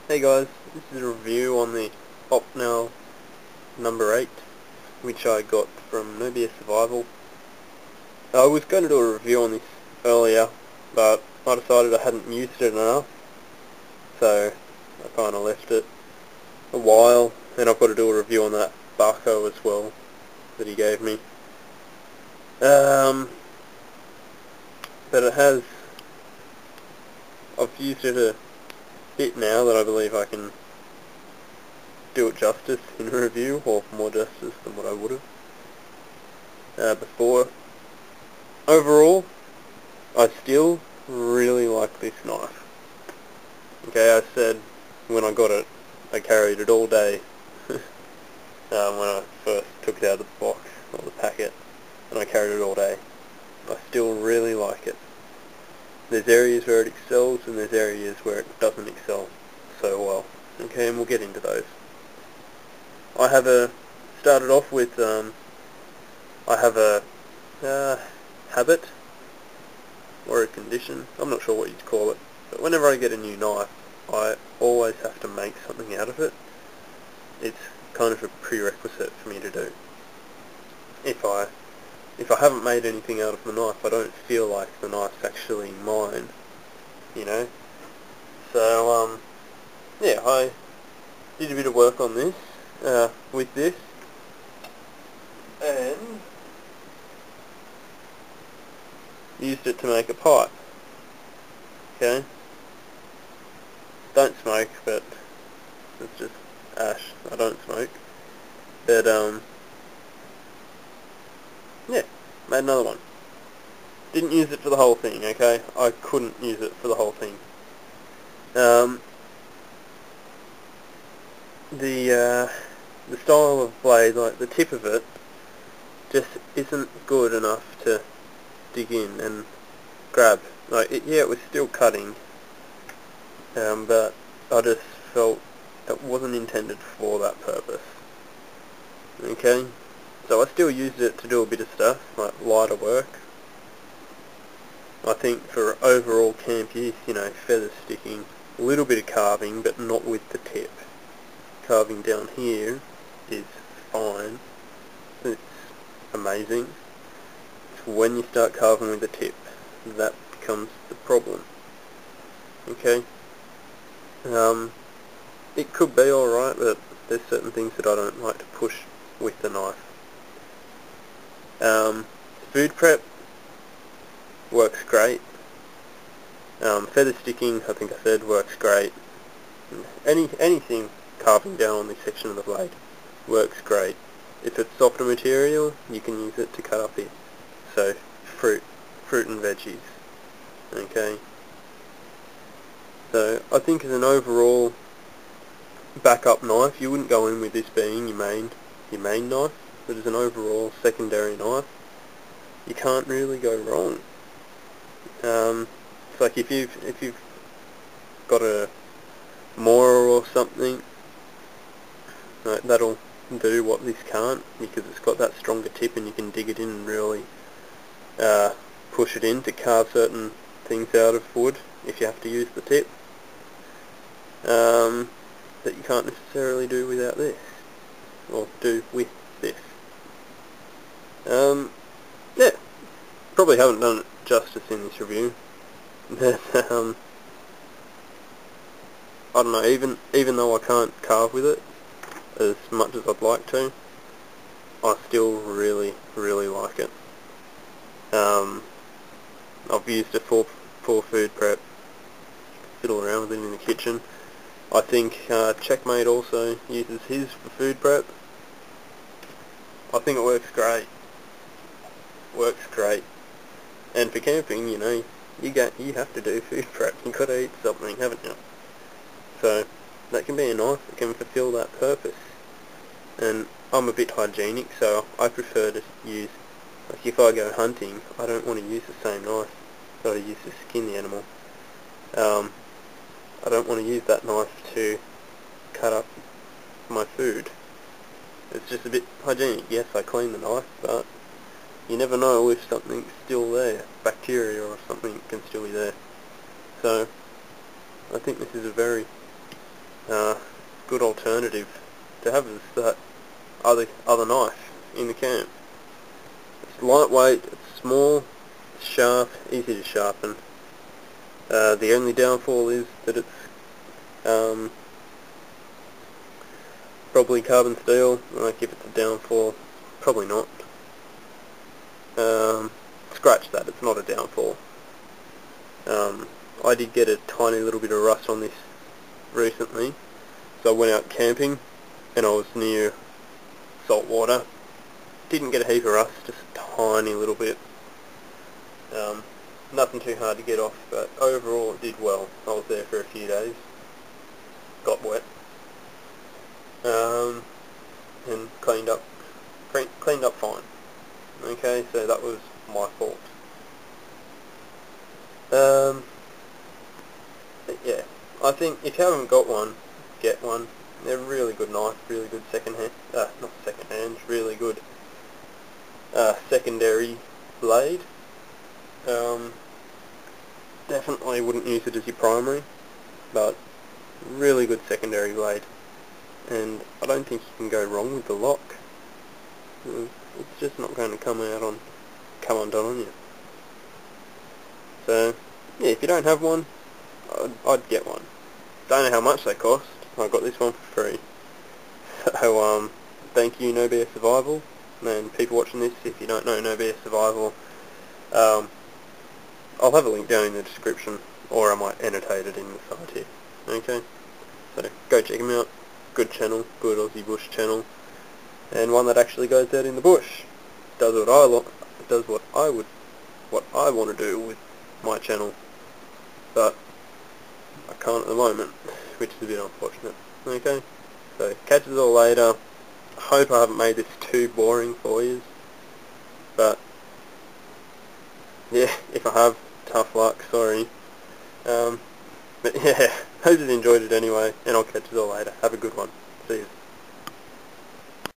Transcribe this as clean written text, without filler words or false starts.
Hey guys, this is a review on the Opinel number 8, which I got from Nubia Survival. I was going to do a review on this earlier, but I decided I hadn't used it enough, so I kind of left it a while, and I've got to do a review on that Barco as well, that he gave me. But I've used it a bit now that I believe I can do it justice in a review, or more justice than what I would have before. Overall, I still really like this knife. Okay, I said when I got it, I carried it all day when I first took it out of the box, or the packet, and I carried it all day. I still really like it. There's areas where it excels, and there's areas where it doesn't excel so well. Okay, and we'll get into those. I have started off with, I have a habit, or a condition, I'm not sure what you'd call it, but whenever I get a new knife, I always have to make something out of it. It's kind of a prerequisite for me to do. If I haven't made anything out of the knife, I don't feel like the knife's actually mine, you know? So, yeah, I did a bit of work on this, with this, and used it to make a pipe, okay? Don't smoke, but it's just ash. I don't smoke. But, yeah, made another one. Didn't use it for the whole thing, okay? I couldn't use it for the whole thing. The style of blade, like the tip of it, just isn't good enough to dig in and grab. Like, yeah, it was still cutting, but I just felt it wasn't intended for that purpose. Okay? So I still used it to do a bit of stuff, like lighter work. I think for overall camp use, you know, feather sticking, a little bit of carving, but not with the tip. Carving down here is fine. It's amazing. It's when you start carving with the tip that becomes the problem. Okay? It could be alright, but there's certain things that I don't like to push with the knife. Food prep works great. Feather sticking, I think I said, works great. Anything carving down on this section of the blade works great. If it's softer material, you can use it to cut up it. So, fruit and veggies. Okay? So, I think as an overall backup knife, you wouldn't go in with this being your main knife, but as an overall secondary knife, you can't really go wrong. It's like if you've got a Mora or something, that'll do what this can't, because it's got that stronger tip and you can dig it in and really push it in to carve certain things out of wood if you have to use the tip, that you can't necessarily do without this, or do with this. Yeah, probably haven't done it justice in this review, but I don't know, even though I can't carve with it as much as I'd like to, I still really like it. I've used it for food prep, fiddle around with it in the kitchen. I think Checkmate also uses his for food prep. I think it works great. And for camping, you know, you have to do food prep. You've got to eat something, haven't you? So that can be a knife that can fulfill that purpose. And I'm a bit hygienic, so I prefer to use, like if I go hunting, I don't want to use the same knife that I use to skin the animal. I don't want to use that knife to cut up my food. It's just a bit hygienic. Yes, I clean the knife, but you never know if something's still there. Bacteria or something can still be there. So, I think this is a very good alternative to have is that other knife in the camp. It's lightweight, it's small, it's sharp, easy to sharpen. The only downfall is that it's probably carbon steel. Like, if it's a downfall, probably not. Scratch that, it's not a downfall. I did get a tiny little bit of rust on this recently, so I went out camping and I was near salt water. Didn't get a heap of rust, just a tiny little bit. Nothing too hard to get off, but overall it did well. I was there for a few days, got wet, and cleaned up fine. Okay, so that was my fault. But yeah, I think if you haven't got one, get one. They're a really good knife, really good really good secondary blade. Definitely wouldn't use it as your primary, but really good secondary blade. And I don't think you can go wrong with the lock. It's just not going to come undone on you. So yeah, if you don't have one, I'd get one. Don't know how much they cost. I got this one for free. So thank you, No BS Survival, and people watching this. If you don't know No BS Survival, I'll have a link down in the description, or I might annotate it in the side here. Okay, so go check him out. Good channel, good Aussie bush channel, and one that actually goes out in the bush. Does what I want to do with my channel, but I can't at the moment, which is a bit unfortunate. Okay, so catch us all later. I hope I haven't made this too boring for you, but yeah, if I have, tough luck, sorry. But yeah, hope you enjoyed it anyway, and I'll catch you all later. Have a good one. See you.